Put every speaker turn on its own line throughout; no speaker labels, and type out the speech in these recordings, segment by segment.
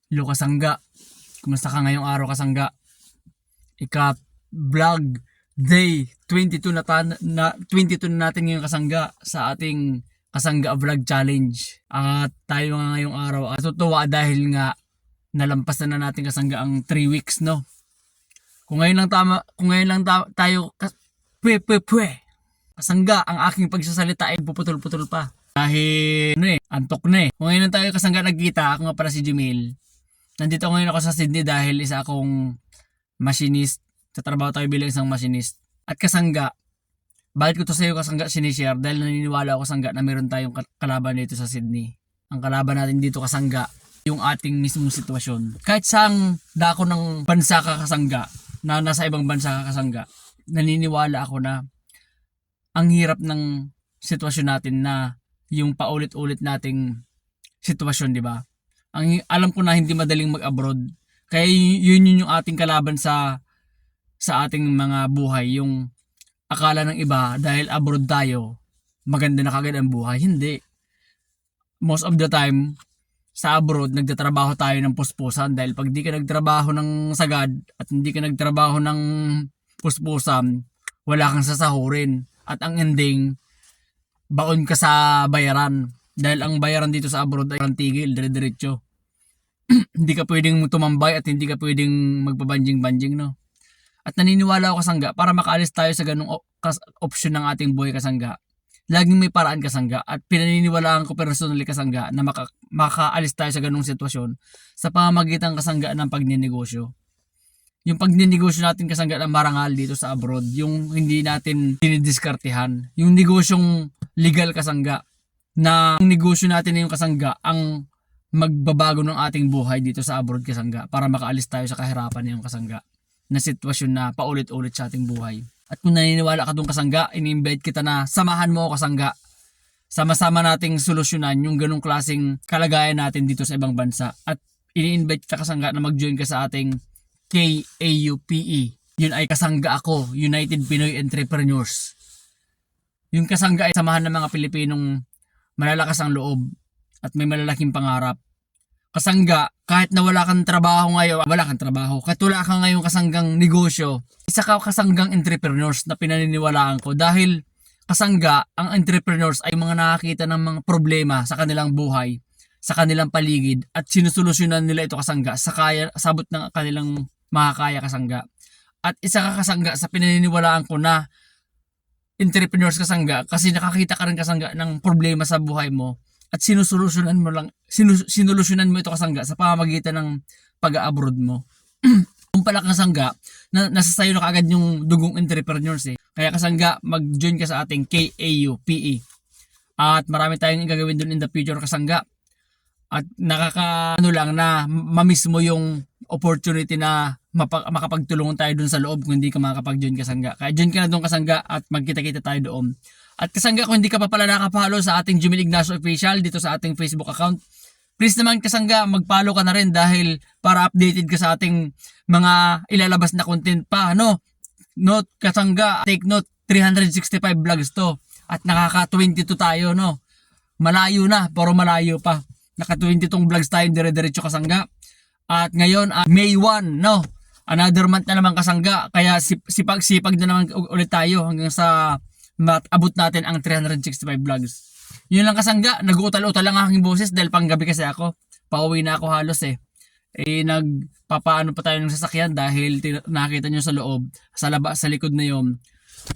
Hello kasangga, kumusta ka ngayong araw kasangga? Ika-vlog day 22 na 22 na natin ngayong kasangga sa ating kasangga vlog challenge. At tayo nga ngayong araw at tutuwa dahil nga nalampas na natin kasangga ang 3 weeks, no. Kung ngayon lang tayo kasangga ang aking pagsasalita ay puputol-putol pa. Dahil antok na eh. Kung ngayon lang tayo kasangga nagkita, ako nga pala si Jumil. Nandito ngayon ako sa Sydney dahil isa akong machinist. Tatrabaho tayo bilang isang machinist. At kasangga, bakit ko to sa iyo kasangga sinishare? Dahil naniniwala ako kasangga na meron tayong kalaban dito sa Sydney. Ang kalaban natin dito kasangga, yung ating mismong sitwasyon. Kahit saang dako ng bansa ka kasangga, na nasa ibang bansa ka kasangga, naniniwala ako na ang hirap ng sitwasyon natin na yung paulit-ulit nating sitwasyon, di ba? Alam ko na hindi madaling mag-abroad. Kaya yun yung ating kalaban sa ating mga buhay. Yung akala ng iba dahil abroad tayo, maganda na kagad ang buhay. Hindi. Most of the time, sa abroad, nagtatrabaho tayo ng puspusan. Dahil pag di ka nagtrabaho ng sagad at hindi ka nagtrabaho ng puspusan, wala kang sasahurin. At ang ending, baon ka sa bayaran. Dahil ang bayaran dito sa abroad ay tigil, dire-diretso. Hindi ka pwedeng tumambay at hindi ka pwedeng magpabanjing-banjing, no? At naniniwala ako kasangga, para makaalis tayo sa ganung option ng ating buhay kasangga, laging may paraan kasangga. At pinaniniwalaan ko personally kasangga na makaalis tayo sa ganung sitwasyon sa pamamagitan kasangga ng pagninegosyo. Yung pagninegosyo natin kasangga ng marangal dito sa abroad, yung hindi natin dinidiskartehan, yung negosyong legal kasangga, na ang negosyo natin na yung kasangga ang magbabago ng ating buhay dito sa abroad kasangga para makaalis tayo sa kahirapan na yung kasangga na sitwasyon na paulit-ulit sa ating buhay. At kung naniniwala ka doon kasangga, ini-invite kita na samahan mo ako kasangga. Sama-sama nating solusyonan yung ganung klaseng kalagayan natin dito sa ibang bansa. At ini-invite kita kasangga na mag-join ka sa ating KAUPE. Yun ay kasangga ako, United Pinoy Entrepreneurs. Yung kasangga ay samahan ng mga Pilipinong malalakas ang loob at may malalaking pangarap. Kasangga, kahit na wala kang trabaho ngayon, kahit wala kang ngayong kasanggang negosyo, isa ka kasanggang entrepreneurs na pinaniniwalaan ko dahil kasangga, ang entrepreneurs ay mga nakakita ng mga problema sa kanilang buhay, sa kanilang paligid at sinusolusyonan nila ito kasangga sa sabot ng kanilang makakaya kasangga. At isa ka kasangga sa pinaniniwalaan ko na entrepreneurs kasangga kasi nakakita ka rin kasangga ng problema sa buhay mo at sinusolusyonan mo ito kasangga sa pamamagitan ng pag-abroad mo. Kung pala kasangga, nasa sayo na kaagad yung dugong entrepreneurs eh. Kaya kasangga, mag-join ka sa ating KAUPE. At marami tayong gagawin doon in the future kasangga. At nakakaano lang na mamiss mo yung opportunity na makapagtulungan tayo doon sa loob kung hindi ka makakapag-join kasangga. Kaya join ka na doon kasangga at magkita-kita tayo doon. At kasangga, kung hindi ka pa pala nakapalo sa ating Jumil Ignacio Official dito sa ating Facebook account, please naman kasangga, mag-follow ka na rin dahil para updated ka sa ating mga ilalabas na content pa, no? Note kasangga, take note, 365 vlogs to. At nakaka-22 tayo, no? Malayo na, pero malayo pa. Naka-22 vlogs tayo dire-diretso kasangga. At ngayon, May 1, no? Another month na naman kasangga. Kaya sipag-sipag na naman ulit tayo hanggang sa abot natin ang 365 vlogs. Yun lang kasangga, nag-uutal-utal lang aking boses dahil panggabi kasi ako. Pauwi na ako halos eh. Nagpapaano pa tayo ng sasakyan dahil nakita nyo sa loob, sa likod na yun.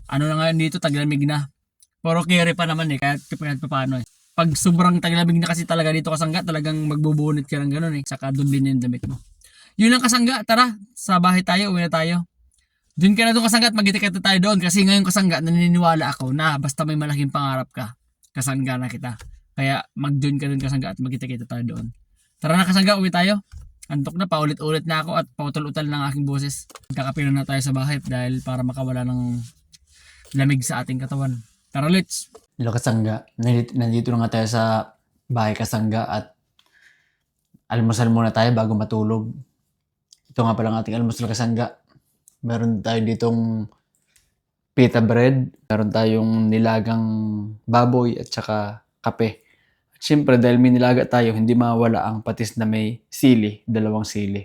Ano na ngayon dito, taglamig na. Pero carry pa naman eh, kahit paano eh. Pag sobrang taglamig na kasi talaga dito kasangga, talagang magbubunit ka ng ganun eh. Saka dublin yung damit mo. Yun lang kasangga, tara, sa bahay tayo, uwi na tayo. Doon ka na doon kasangga at magkita-kita tayo doon kasi ngayon kasangga naniniwala ako na basta may malaking pangarap ka, kasangga na kita. Kaya mag-join ka doon kasangga at magkita-kita tayo doon. Tara na kasangga, uwi tayo. Antok na, paulit-ulit na ako at pautal-utal ng aking boses. Kakapila na tayo sa bahay dahil para makawala ng lamig sa ating katawan. Tara, let's!
Hello kasangga, nandito na nga tayo sa bahay kasangga at almusal muna tayo bago matulog. Ito nga pala ang ating almusal kasangga. Meron tayo ditong pita bread, meron tayong nilagang baboy at saka kape. At Siyempre, dahil may nilaga tayo, hindi mawala ang patis na may sili, 2 sili.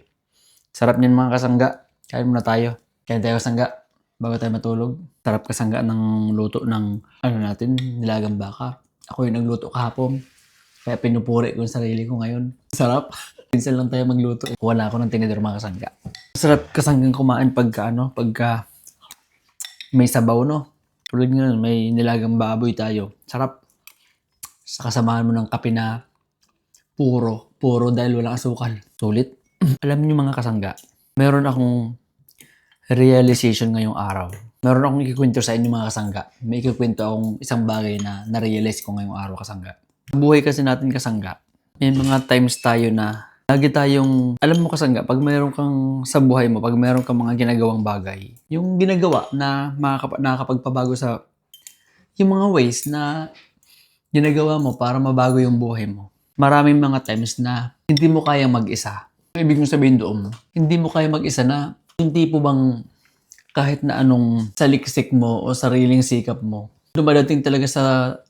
Sarap niyan mga kasangga. Kain muna tayo. Kain tayo kasangga bago tayo matulog. Sarap kasangga ng luto ng nilagang baka. Ako yung nagluto kahapon. Kaya pinupuri ko yung sarili ko ngayon. Sarap. Minsan lang tayo magluto. Wala ako ng tinidor mga kasangga. Sarap kasanggang kumain pagka may sabaw, no? Tulad nga, may nilagang baboy tayo. Sarap. Sa kasamahan mo ng kape na puro dahil walang asukal. Sulit. Alam niyo mga kasangga, meron akong realization ngayong araw. Meron akong ikikwento sa inyo mga kasangga. May ikikwento akong isang bagay na na-realize ko ngayong araw kasangga. Sa buhay kasi natin kasangga, may mga times tayo na lagi tayong, alam mo kasangga, pag meron kang sa buhay mo, pag meron kang mga ginagawang bagay, yung ginagawa na nakakapagpabago sa yung mga ways na ginagawa mo para mabago yung buhay mo. Maraming mga times na hindi mo kayang mag-isa. Ang ibig mong sabihin doon, hindi mo kaya mag-isa na yung tipo bang kahit na anong saliksik mo o sariling sikap mo, dumadating talaga sa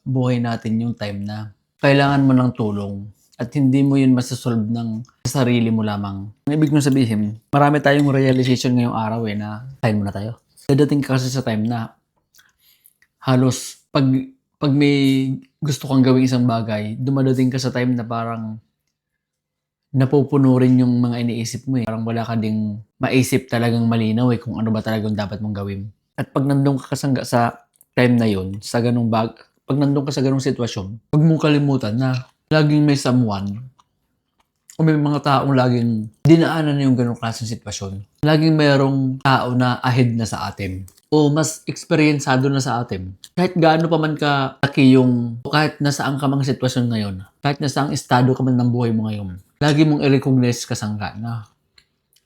buhay natin yung time na kailangan mo ng tulong at hindi mo yun masasolve ng sarili mo lamang. Ang ibig mong sabihin, marami tayong realization ngayong araw na kain muna tayo. Dadating ka kasi sa time na halos pag may gusto kang gawing isang bagay, dumadating ka sa time na parang napupuno rin yung mga iniisip mo. Parang wala ka ding maisip talagang malinaw kung ano ba talagang dapat mong gawin. At pag nandun ka kasangga sa time na yun, pag nandun ka sa ganung sitwasyon, huwag mong kalimutan na laging may someone o may mga taong laging dinaanan yung ganung klaseng sitwasyon. Laging mayroong tao na ahead na sa atin o mas eksperyensado na sa atin. Kahit gaano pa man ka laki kahit nasaan ka mang sitwasyon ngayon, kahit nasaang estado ka man ng buhay mo ngayon, lagi mong i-recognize kasangga na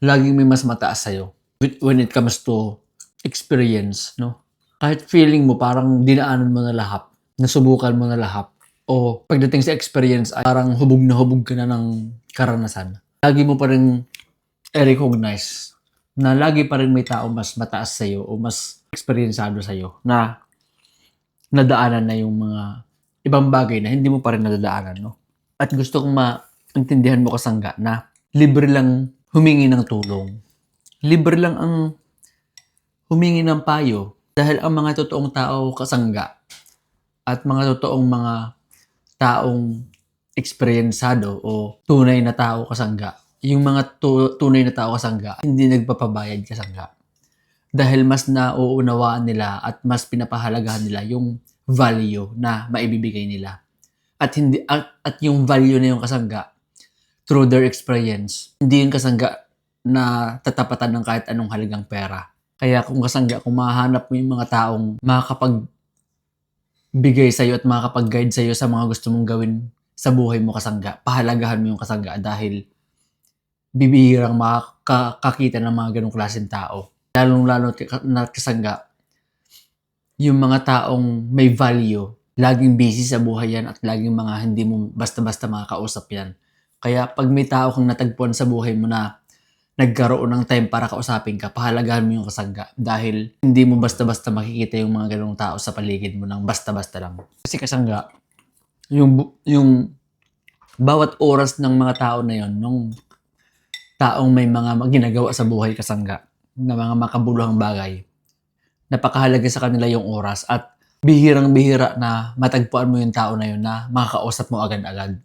laging may mas mataas sa'yo when it comes to experience, no? Kahit feeling mo parang dinaanan mo na lahat, nasubukan mo na lahat, o pagdating sa experience ay parang hubog na hubog ka na ng karanasan, lagi mo pa rin i-recognize na lagi pa rin may tao mas mataas sa'yo o mas eksperyensado sa'yo na nadaanan na yung mga ibang bagay na hindi mo pa rin nadadaanan, no? At gusto kong maintindihan mo kasangga na libre lang humingi ng tulong. Libre lang ang humingi ng payo dahil ang mga totoong tao kasangga at mga totoong mga taong eksperyensado o tunay na tao kasangga, yung mga tunay na tao kasangga, hindi nagpapabayad kasangga. Dahil mas nauunawaan nila at mas pinapahalagahan nila yung value na maibibigay nila. At yung value na yung kasangga, through their experience, hindi yung kasangga na tatapatan ng kahit anong halagang pera. Kaya kung mahahanap mo yung mga taong makakapagbigay sa'yo at makakapag-guide sa'yo sa mga gusto mong gawin sa buhay mo kasangga, pahalagahan mo yung kasangga dahil bibihirang makakakita ng mga ganong klaseng tao. Lalong-lalo na kasangga, yung mga taong may value, laging busy sa buhay yan at laging mga hindi mo basta-basta makakausap yan. Kaya pag may tao kang natagpuan sa buhay mo na nagkaroon ng time para kausapin ka, pahalagahan mo yung kasangga dahil hindi mo basta-basta makikita yung mga ganong tao sa paligid mo ng basta-basta lang. Kasi kasangga, yung bawat oras ng mga tao na yon, nung taong may mga ginagawa sa buhay kasangga, na mga makabuluhang bagay, napakahalaga sa kanila yung oras at bihirang-bihira na matagpuan mo yung tao na yun na makakausap mo agad-agad.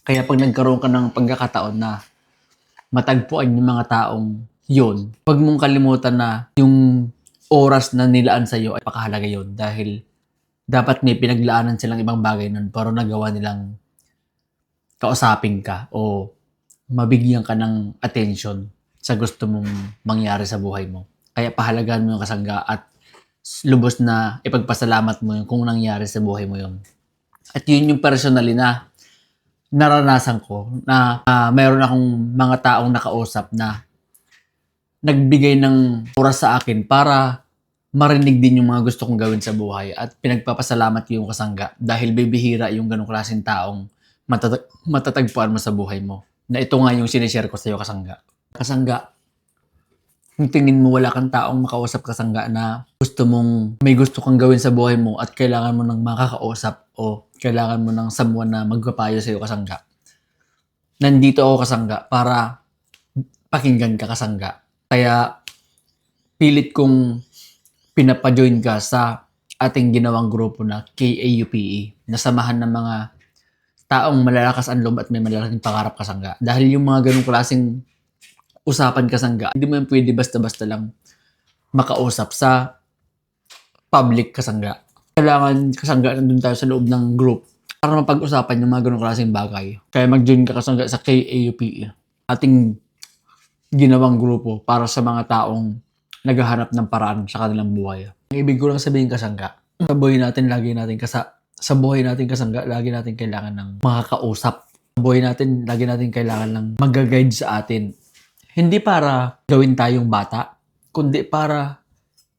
Kaya pag nagkaroon ka ng pagkakataon na matagpuan yung mga taong yun, huwag mong kalimutan na yung oras na nilaan sa'yo ay napakahalaga yun dahil dapat may pinaglaanan silang ibang bagay nun pero nagawa nilang kausapin ka o mabigyan ka ng attention sa gusto mong mangyari sa buhay mo. Kaya pahalagahan mo yung kasangga at lubos na ipagpasalamat mo yung kung nangyari sa buhay mo yun. At yun yung personally na naranasan ko na mayroon akong mga taong nakausap na nagbigay ng oras sa akin para marinig din yung mga gusto kong gawin sa buhay at pinagpapasalamat yung kasangga dahil bibihira yung ganong klaseng taong matatagpuan mo sa buhay mo. Na ito nga yung sinishare ko sa iyo kasangga. Kasangga, kung tingin mo wala kang taong makausap kasangga na may gusto kang gawin sa buhay mo at kailangan mo ng makakausap o kailangan mo ng someone na magpapayo sa'yo kasangga, nandito ako kasangga para pakinggan ka kasangga. Kaya pilit kong pinapajoin ka sa ating ginawang grupo na KAUPE, na samahan ng mga taong malalakas ang loob at may malalaking pangarap kasangga. Dahil yung mga ganung klaseng usapan kasangga, hindi mo yung pwede basta-basta lang makausap sa public kasangga. Kailangan kasangga nandun tayo sa loob ng group para mapag-usapan yung mga ganung klaseng bagay. Kaya mag-join ka kasangga sa KAUPE, ating ginawang grupo para sa mga taong naghahanap ng paraan sa kanilang buhay. Ang ibig ko lang sabihin kasangga, sa buhay natin lagi natin kasangga, lagi natin kailangan ng makakausap. Sa buhay natin lagi natin kailangan ng mag-guide sa atin. Hindi para gawin tayong bata, kundi para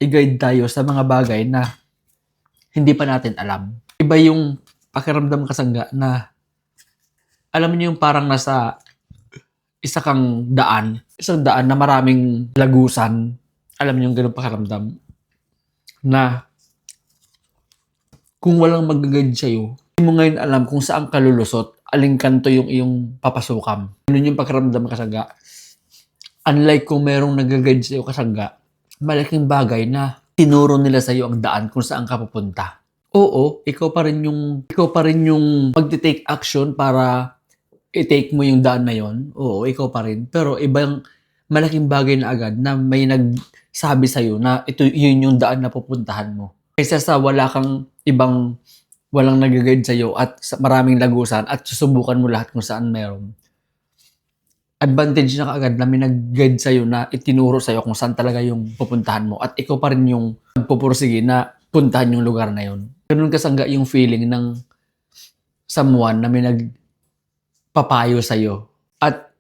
i-guide tayo sa mga bagay na hindi pa natin alam. Iba yung pakiramdam kasangga na alam niyo yung parang nasa isang daan na maraming lagusan. Alam niyo yung ganung pakiramdam na kung walang mag-guide sa'yo, hindi mo ngayon alam kung saan ka lulusot, aling kanto yung iyong papasukan. Ganun yung pakiramdam kasangga. Unlike kung merong nag-guide sa'yo kasangga, malaking bagay na tinuro nila sa'yo ang daan kung saan ka pupunta. Oo, ikaw pa rin yung mag-take action para i-take mo yung daan na yon. Oo, ikaw pa rin. Pero ibang malaking bagay na agad na may nagsabi sa'yo na yun yung daan na pupuntahan mo. Kaysa sa walang nag-guide sa'yo at maraming lagusan at susubukan mo lahat kung saan meron. Advantage na kaagad na may nag-guide sa'yo na itinuro sa'yo kung saan talaga yung pupuntahan mo at ikaw pa rin yung magpupursige na puntahan yung lugar na yun. Ganun kasangga yung feeling ng someone na may nagpapayo sa'yo. At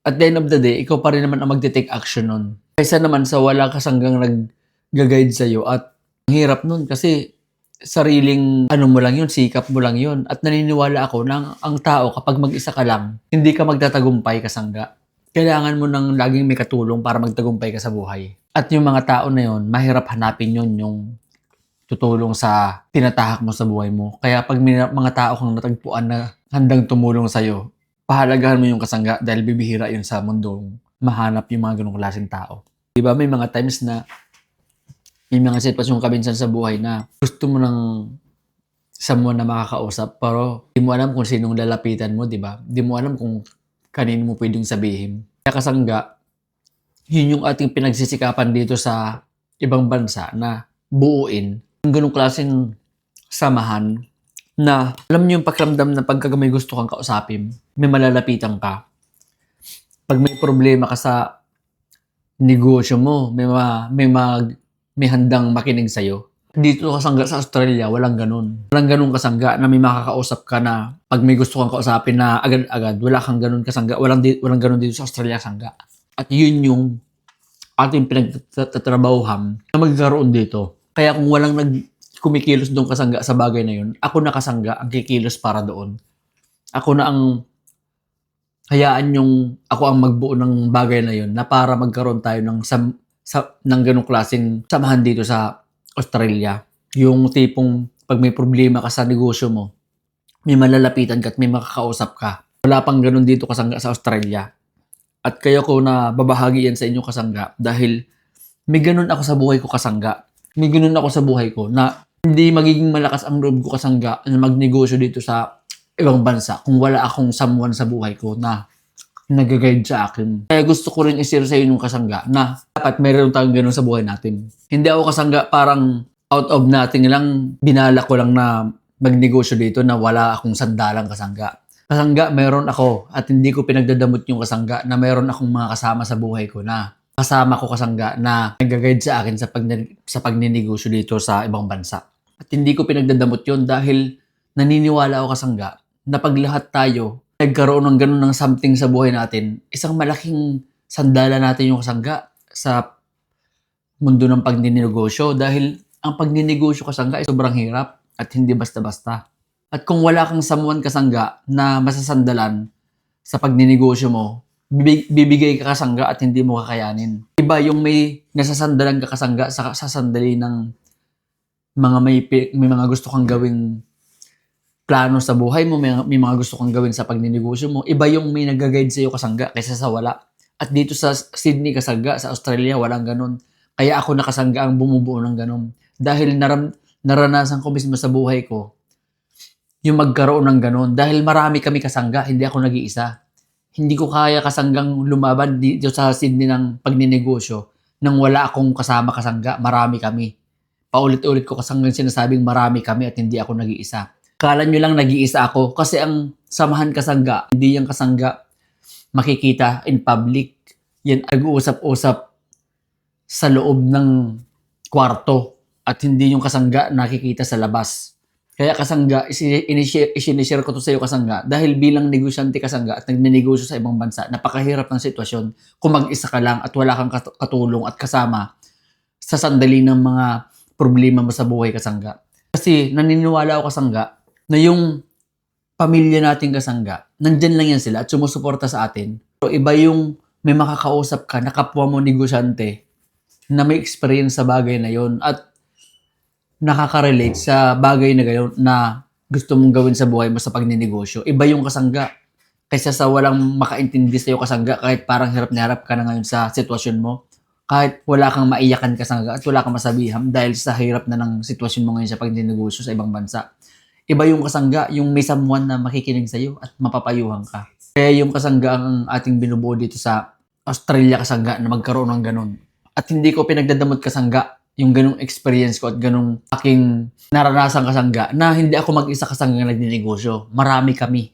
the end of the day, ikaw pa rin naman ang magte-take action nun. Kaysa naman sa wala kasanggang nag-guide sa'yo at ang hirap nun kasi sariling mo lang yun, sikap mo lang yun. At naniniwala ako na ang tao kapag mag-isa ka lang, hindi ka magtatagumpay kasangga. Kailangan mo nang laging may katulong para magtagumpay ka sa buhay. At yung mga tao na yun, mahirap hanapin yun yung tutulong sa tinatahak mo sa buhay mo. Kaya pag may mga tao kang natagpuan na handang tumulong sa'yo, pahalagahan mo yung kasangga dahil bibihira yun sa mundo mahanap yung mga ganong klaseng tao. Diba may mga times na may mga sitwasyon ka minsan sa buhay na gusto mo ng someone na makakausap pero di mo alam kung sinong lalapitan mo, di ba? Di mo alam kung kanino mo pwedeng sabihin. Kaya kasangga, yun yung ating pinagsisikapan dito sa ibang bansa na buuin yung ganong klaseng samahan na alam niyo yung pakiramdam na pagka may gusto kang kausapin, may malalapitan ka. Pag may problema ka sa negosyo mo, may handang makinig sa'yo. Dito kasangga sa Australia, walang ganun. Walang ganun kasangga na may makakausap ka na pag may gusto kang kausapin na agad-agad, wala kang ganun kasangga. Walang ganun dito sa Australia kasangga. At yun yung ating pinagtatrabahuhan na magkaroon dito. Kaya kung walang kumikilos doon kasangga sa bagay na yun, ako na kasangga ang kikilos para doon. Ako na ang hayaan ako ang magbuo ng bagay na yun na para magkaroon tayo ng ganong klaseng samahan dito sa Australia. Yung tipong pag may problema ka sa negosyo mo, may malalapitan ka at may makakausap ka. Wala pang ganon dito kasangga sa Australia. At kaya ko na babahagi yan sa inyo kasangga dahil may ganon ako sa buhay ko kasangga. May ganon ako sa buhay ko na hindi magiging malakas ang loob ko kasangga na magnegosyo dito sa ibang bansa kung wala akong someone sa buhay ko na nag-guide sa akin. Kaya gusto ko rin i-share sa inyo yung kasangga na dapat meron tayong ganun sa buhay natin. Hindi ako kasangga parang out of nothing lang, binala ko lang na magnegosyo dito na wala akong sandalang kasangga. Kasangga, meron ako at hindi ko pinagdadamot yung kasangga na meron akong mga kasama sa buhay ko na kasama ko kasangga na nag-guide sa akin sa pagninegosyo dito sa ibang bansa. At hindi ko pinagdadamot yun dahil naniniwala ako kasangga na pag lahat tayo nagkaroon ng ganun ng something sa buhay natin, isang malaking sandala natin yung kasangga sa mundo ng pagninegosyo dahil ang pagninegosyo kasangga ay sobrang hirap at hindi basta-basta. At kung wala kang someone kasangga na masasandalan sa pagninegosyo mo, bibigay ka kasangga at hindi mo kakayanin. Iba yung may nasasandalan ka kasangga sa sandali ng mga may mga gusto kang gawing plano sa buhay mo, may mga gusto kang gawin sa pagninegosyo mo. Iba yung may nag-guide sa'yo kasangga kaysa sa wala. At dito sa Sydney kasangga, sa Australia, walang ganun. Kaya ako nakasangga ang bumubuo ng ganun. Dahil naranasan ko mismo sa buhay ko yung magkaroon ng ganun. Dahil marami kami kasangga, hindi ako nag-iisa. Hindi ko kaya kasanggang lumaban dito sa Sydney ng pagninegosyo nang wala akong kasama kasangga. Marami kami. Paulit-ulit ko kasanggang sinasabing marami kami at hindi ako nag-iisa. Kala nyo lang nag-iisa ako kasi ang samahan kasangga, hindi yung kasangga makikita in public. Yan, nag-uusap-usap sa loob ng kwarto at hindi yung kasangga nakikita sa labas. Kaya kasangga, isinishare ko to sa iyo kasangga dahil bilang negosyante kasangga at nagnenegosyo sa ibang bansa, napakahirap ng sitwasyon kung mag-isa ka lang at wala kang katulong at kasama sa sandali ng mga problema mo sa buhay kasangga. Kasi naniniwala ako kasangga na yung pamilya nating kasangga, nandyan lang yan sila at sumusuporta sa atin. Pero iba yung may makakausap ka na kapwa mo negosyante na may experience sa bagay na yon at nakaka-relate sa bagay na gayon na gusto mong gawin sa buhay mo sa pagninegosyo. Iba yung kasangga kaysa sa walang makaintindi sa'yo kasangga kahit parang hirap na hirap ka na ngayon sa sitwasyon mo. Kahit wala kang maiyakan kasangga at wala kang masabihan dahil sa hirap na ng sitwasyon mo ngayon sa pagninegosyo sa ibang bansa. Iba yung kasangga, yung may someone na makikinig sa'yo at mapapayuhan ka. Kaya yung kasangga ang ating binubuo dito sa Australia kasangga na magkaroon ng ganun. At hindi ko pinagdadamot kasangga yung ganung experience ko at ganung aking naranasan kasangga na hindi ako mag-isa kasangga nagninegosyo. Marami kami.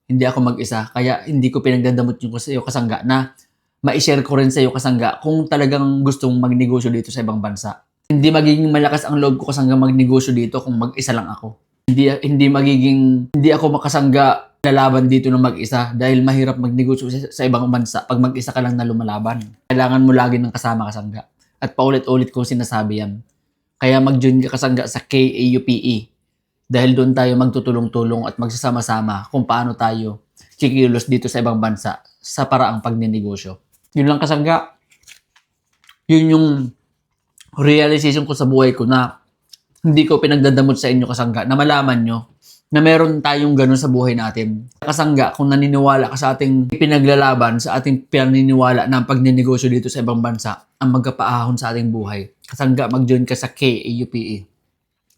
Hindi ako mag-isa. Kaya hindi ko pinagdadamot yung sa'yo kasangga na ma-share ko rin sa'yo kasangga kung talagang gustong magnegosyo dito sa ibang bansa. Hindi magiging malakas ang loob ko kasangga magnegosyo dito kung mag-isa lang ako. Hindi ako makasangga lalaban dito ng mag-isa dahil mahirap magnegosyo sa ibang bansa pag mag-isa ka lang na lumalaban. Kailangan mo lagi ng kasama kasangga. At paulit-ulit kong sinasabi yan. Kaya mag-join ka kasangga sa KAUPE dahil doon tayo magtutulong-tulong at magsasama-sama kung paano tayo kikilos dito sa ibang bansa sa paraang pagninegosyo. Yun lang kasangga. Yun yung realization ko sa buhay ko na hindi ko pinagdadamot sa inyo kasangga na malaman nyo na meron tayong ganun sa buhay natin. Kasangga, kung naniniwala ka sa ating pinaglalaban, sa ating pinaniniwala na ang pagninegosyo dito sa ibang bansa, ang magkapaahon sa ating buhay, kasangga, mag-join ka sa KAUPE.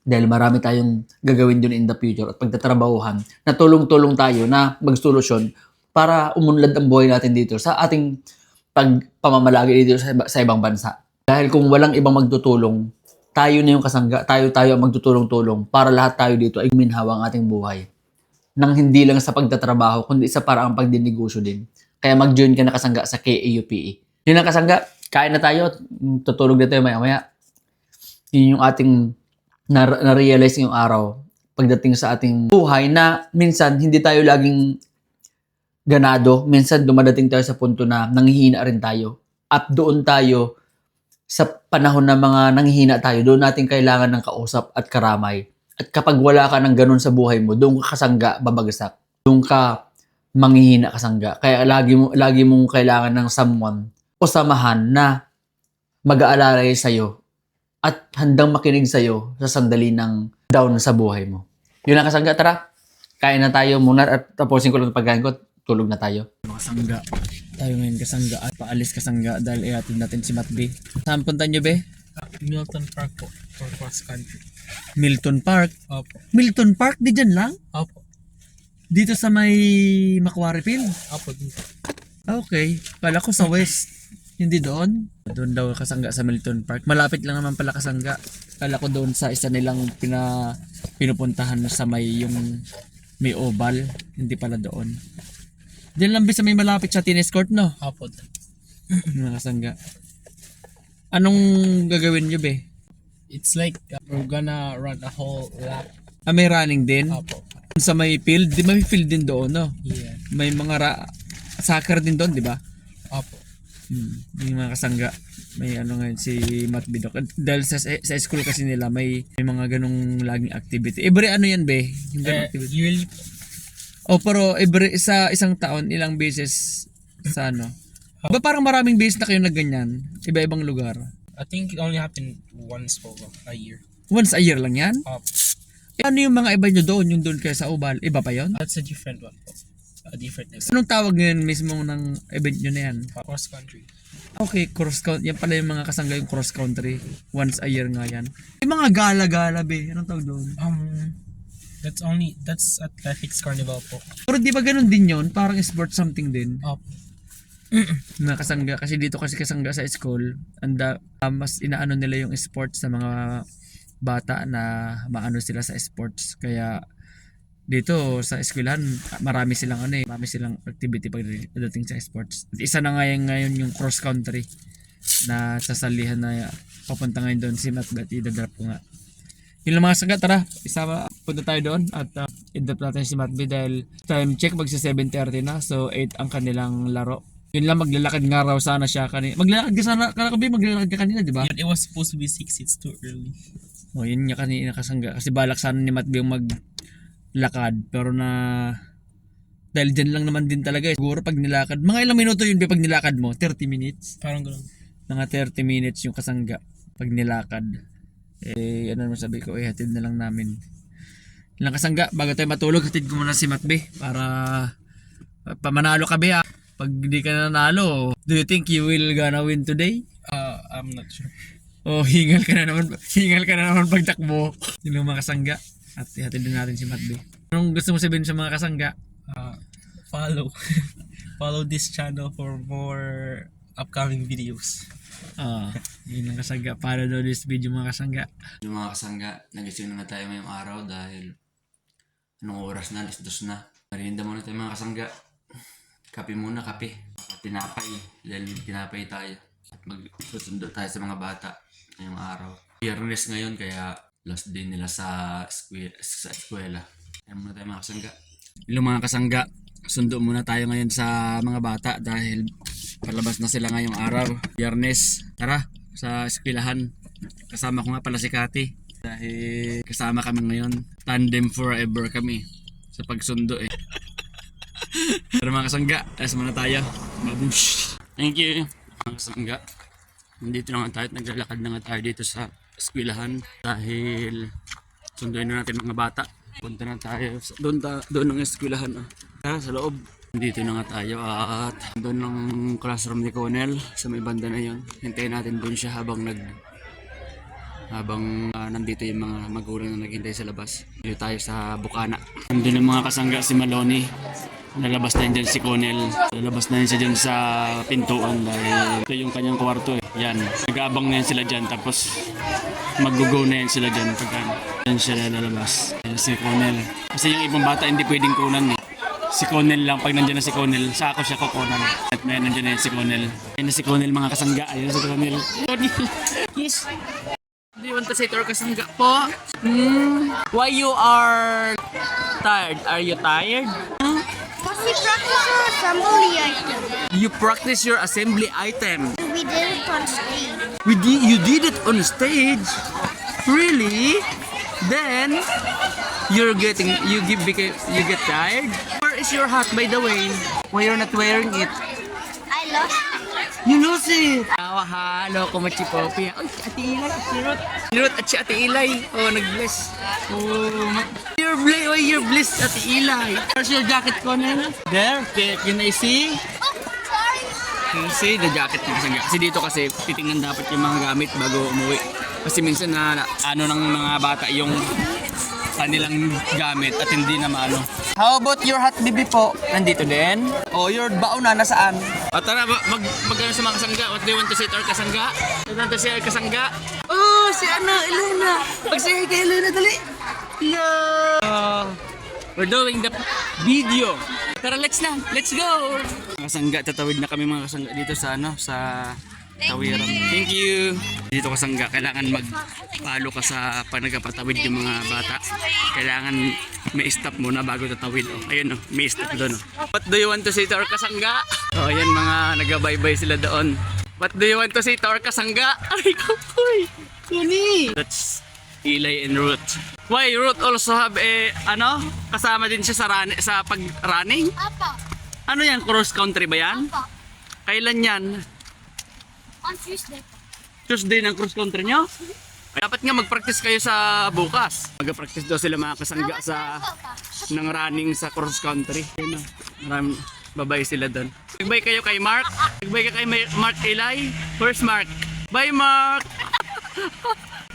Dahil marami tayong gagawin dun in the future at pagtatrabahuhan na tulong-tulong tayo na magsolusyon para umunlad ang buhay natin dito sa ating pamamalagi dito sa ibang bansa. Dahil kung walang ibang magtutulong, tayo na yung kasangga, tayo ang magtutulong-tulong para lahat tayo dito ay guminhawa ang ating buhay. Nang hindi lang sa pagtatrabaho, kundi sa paraang pagdinegosyo din. Kaya mag-join ka na kasangga sa KAUPE. Yun ang kasangga, kain na tayo, tutulog na tayo maya-maya. Yun yung ating na-realize ngayong araw pagdating sa ating buhay na minsan hindi tayo laging ganado. Minsan dumadating tayo sa punto na nanghihina rin tayo. At doon tayo sa panahon na mga nanghihina tayo, doon natin kailangan ng kausap at karamay. At kapag wala ka ng ganun sa buhay mo, doon ka kasangga babagsak. Doon ka manghihina kasangga. Kaya lagi mong kailangan ng someone o samahan na mag-aalala sa'yo at handang makinig sa'yo sa sandali ng down sa buhay mo. Yun lang kasangga, tara. Kain na tayo muna at tapusin ko lang ang pagkain ko. Tulog na tayo.
Kasangga. Tayo ngayon kasangga at paalis kasangga dahil ihatid natin si Matbe. Saan punta nyo be?
Milton Park po, for cross country.
Milton Park.
Opo.
Milton Park, di dyan lang?
Opo.
Dito sa may Macquarie Field?
Opo dito.
Okay. Pala ko sa west. Hindi doon? Doon daw kasangga sa Milton Park. Malapit lang naman pala kasangga. Kala ko doon sa isa nilang pinupuntahan sa may yung may oval. Hindi pala doon. Diyan lang ba sa may malapit sa tennis court, no?
Opo.
Mga kasangga. Anong gagawin nyo, be?
It's like we're gonna run a whole lap.
Ah, may running din?
Opo.
Sa may field? Di ba may field din doon, no?
Yeah.
May mga soccer din doon, di ba?
Opo.
Yung mga kasangga. May ano ngayon si Matt Bidok. Dahil sa school kasi nila may mga ganong laging activity. Every ano yan, be? Yung ganong activity.
Yearly.
O pero every sa isang taon, ilang beses sa ano? Ba parang maraming beses na kayo na ganyan? Iba-ibang lugar.
I think it only happened once po a year.
Once a year lang yan?
Opo.
Ano yung mga iba nyo doon? Yung doon kayo sa Ubal? Iba pa yon?
That's a different one po. A different event.
Anong tawag ngayon mismo ng event nyo na yan?
Cross country.
Okay, cross country. Yan pala yung mga kasangga yung cross country. Once a year nga yan. Yung mga gala-gala be. Anong tawag doon?
That's athletics carnival po.
Pero di ba ganun din yon? Parang sport something din.
Opo.
Mga kasangga. Kasi dito kasi kasangga sa school. Mas inaano nila yung sports sa mga bata na maano sila sa sports. Kaya dito sa eskwelahan marami silang activity pagdating sa sports. At isa na ngayon yung cross country na sasalihan na papunta ngayon doon si Matt at i-drop ko nga. Yun lang mga kasangga, tara isama punta tayo doon at i-drop natin si Matt dahil time check magsi 7:30 na, so 8 ang kanilang laro. Yun lang, maglalakad nga raw sana siya kanina. Maglalakad ka sana, maglalakad ka kanina, di ba?
It was supposed to be 6. It's too early.
O, yun nga kanina kasangga. Kasi balak sana ni Matt yung maglakad. Pero dahil dyan lang naman din talaga. Siguro pag nilakad. Mga ilang minuto yun pag nilakad mo? 30 minutes?
Parang ganun.
Mga 30 minutes yung kasangga pag nilakad. Ano naman sabi ko, hatid na lang namin. Ilang kasangga, bago tayo matulog, hatid ko muna si Matt para pamanalo ka be. Pag di ka nanalo, do you think you will gonna win today?
I'm not sure.
Oh, hingal ka na naman pagtakbo. Yung mga kasangga. At ihatid din natin si Matt. Anong gusto mo sabihin sa mga kasangga?
Follow this channel for more upcoming videos.
Yun ang kasangga. Para daw this video mga kasangga.
Yung mga kasangga, nagising na nga tayo ngayong araw dahil anong oras na, 2:00 na. Merienda muna tayo mga kasangga. Kape muna, kape. Tinapay. Dahil tinapay tayo. At magsusundo tayo sa mga bata ngayong araw. Biyernes ngayon kaya last day nila sa eskwela. Kaya muna tayo mga kasangga.
Yung mga kasangga, sundo muna tayo ngayon sa mga bata dahil palabas na sila ngayong araw. Biyernes. Tara, sa eskwelahan. Kasama ko nga pala si Kati. Dahil kasama kami ngayon. Tandem forever kami sa pagsundo Pero mga kasangga, alas muna tayo. Mabush. Thank you. Mga kasangga, nandito na nga tayo at naglalakad na nga tayo dito sa eskwelahan dahil sunduin na natin mga bata. Punta na tayo doon ng eskwelahan. Tara sa loob. Dito na nga tayo at doon ng classroom ni Conel sa may banda na yon. Hintayin natin doon siya habang nandito yung mga magulang na naghintay sa labas. Dito tayo sa Bukana. Nandun yung mga kasangga si Maloney. Lalabas na yun dyan si Conel. Lalabas na yun siya dyan sa pintuan dahil ito yung kanyang kwarto Yan. Nag-aabang na yan sila dyan tapos mag-go na yan sila dyan pagka yan sila lalabas. Yan si Conel. Kasi yung ibang bata hindi pwedeng kunan Si Conel lang. Pag nandiyan na si Conel, sa ako siya kukunan. At may nandiyan na yan si Conel. Ayun na si Conel mga kasangga. Ayun na si Conel. Yes. Do you want to say to our kasangga po? Why you are tired? Are you tired?
We practice our assembly item.
You practice your assembly item.
We did it on stage.
You did it on stage? Really? Then you get tired? Where is your hat by the way? Why you're not wearing it?
I lost it.
You lose it! Halo ko machi Poppy. Ay, Ate Ilay, Sirot at si Ate Ilay. Oh, nag-bless. Oh, you're blessed, Ate Ilay. Where's your jacket, Conel? There, can I see?
Oh, sorry.
Can you see the jacket ng kasangga? Kasi dito kasi titingnan dapat yung mga gamit bago umuwi. Kasi minsan na ano ng mga bata yung kanilang gamit at hindi na maano. How about your hat, bibi po? Nandito din? O, your baon na nasaan? O tara, mag-ano sa mga kasangga. What do you want to say to our kasangga? What do you want to say to our kasangga? Oh, si Elena. Mag-say hi kay Elena, dali. Hello. We're doing the video. Tara, let's go. Mga kasangga, tatawid na kami mga kasangga dito sa Tawiran. Thank you. Dito kasangga, kailangan mag-follow ka sa panagpatawid yung mga bata. Kailangan may stop muna bago tatawid. Ayun may stop doon. What do you want to say to our kasangga? Ayan mga nagabaybay sila doon. What do you want to say to our kasangga? Ay, kapoy. Kuni. That's Eli and Ruth. Why Ruth also have kasama din siya sa pag-running?
Apa.
Ano yan? Cross country ba yan?
Apa.
Kailan yan?
On Tuesday.
Tuesday ng cross country nyo? Ay, dapat nga mag-practice kayo sa bukas. Mag-practice daw sila mga kasangga sa ng running sa cross country. Yun na. Maraming babay sila doon. Nagbay kayo kay Mark. Nagbay ka kay Mark Eli. Where's Mark? Bye Mark!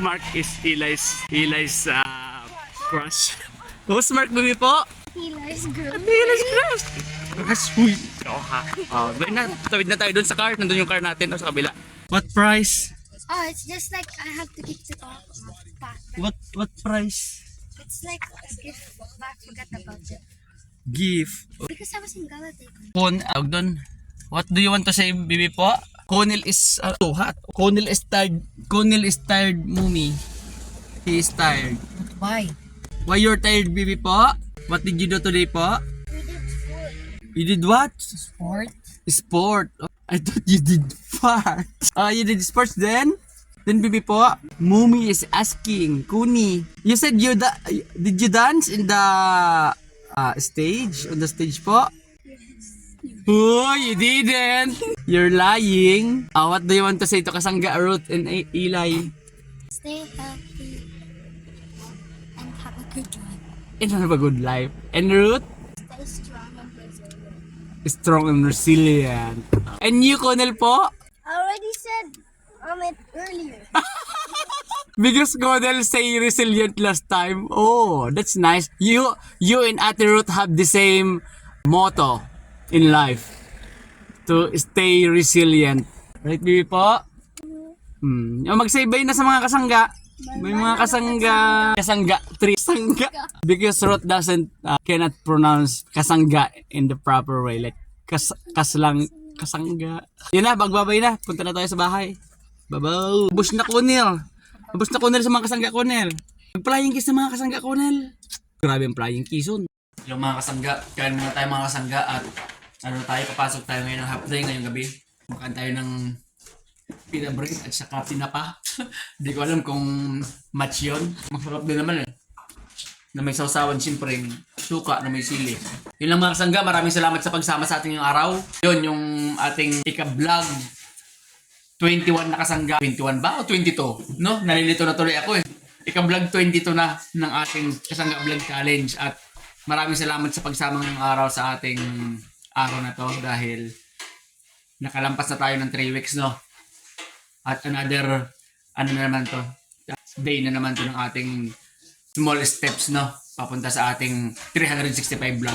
Mark is Eli's crush. Who's Mark Bumi po?
Eli's girl.
Eli's crush! Crush, huy! Oo ha. Oh, tawid na tayo doon sa car. Nandun yung car natin o sa kabila. What price?
Oh, it's just like I have to give to talk.
What price?
It's like a gift, but I forgot about it.
Gift.
Because I was in Galatae.
Doon. What do you want to say, Bibi po? Conil is too hot. Conil is tired. Conil is tired, Mumi. He is tired.
Why?
Why you're tired, Bibi po? What did you do today po?
We did food.
You did what?
Sport?
Sport. Oh, I thought you did fart. You did sports then? Then Bibi po, Mumi is asking, Kuni, you said did you dance in the stage? On the stage po? Oh, you didn't. You're lying. What do you want to say to Kasangga, Ruth, and Eli?
Stay healthy and have a good one.
And have a good life. And Ruth?
Stay strong and resilient.
Strong and resilient. And you, Conel po?
I already said it earlier.
Because Conel say resilient last time. Oh, that's nice. You and Ate Ruth have the same motto in life. To stay resilient. Right, Bibi po? Mag-say bye na sa mga kasangga. May mga kasangga 3 kasangga. Because Ruth doesn't cannot pronounce kasangga in the proper way. Like kasangga. Yun na, magbabay na. Punta na tayo sa bahay. Babaw. Ubus na Conel. Ubus na Conel sa mga kasangga Conel. Mag-flying kiss sa mga kasangga Conel. Grabe ang flying kisson. Yung mga kasangga, kain muna tayo mga kasangga at papasok tayo ngayon ng half day ngayong gabi. Makan tayo ng pita bread at saka tinapa. Hindi ko alam kung match yun. Masarap din naman eh. Na may sausawan siyempre, suka na may sili. Yun lang mga kasangga, maraming salamat sa pagsama sa ating yung araw. Yun yung ating ika-vlog 21 na kasangga. 21 ba o 22? No? Nalilito na tuloy ako eh. Ika-vlog 22 na ng ating kasangga vlog challenge at maraming salamat sa pagsama ng araw sa ating araw na to dahil nakalampas na tayo ng 3 weeks, no? At another, day na naman to ng ating small steps, no? Papunta sa ating 365 vlog.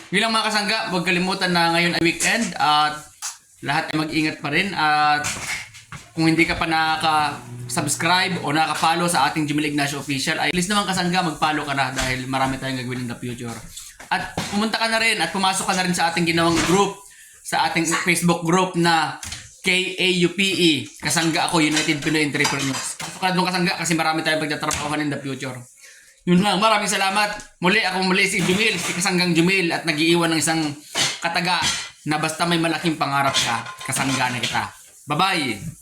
Yun lang mga kasangga, huwag kalimutan na ngayon ay weekend at lahat ay mag-ingat pa rin at kung hindi ka pa nakaka-subscribe o nakaka-follow sa ating Jimil Ignacio Official ay please naman kasangga mag-follow ka na dahil marami tayong gagawin in the future. At pumunta ka na rin at pumasok ka na rin sa ating ginawang group, sa ating Facebook group na KAUPE, Kasangga Ako, United Pinoy Entrepreneurs. Pasok ka na doon kasangga kasi marami tayong pagtatrabahuhan in the future. Yun lang, maraming salamat. Muli si Jumil, si Kasanggang Jumil at nag-iiwan ng isang kataga na basta may malaking pangarap ka, kasangga na kita. Bye-bye!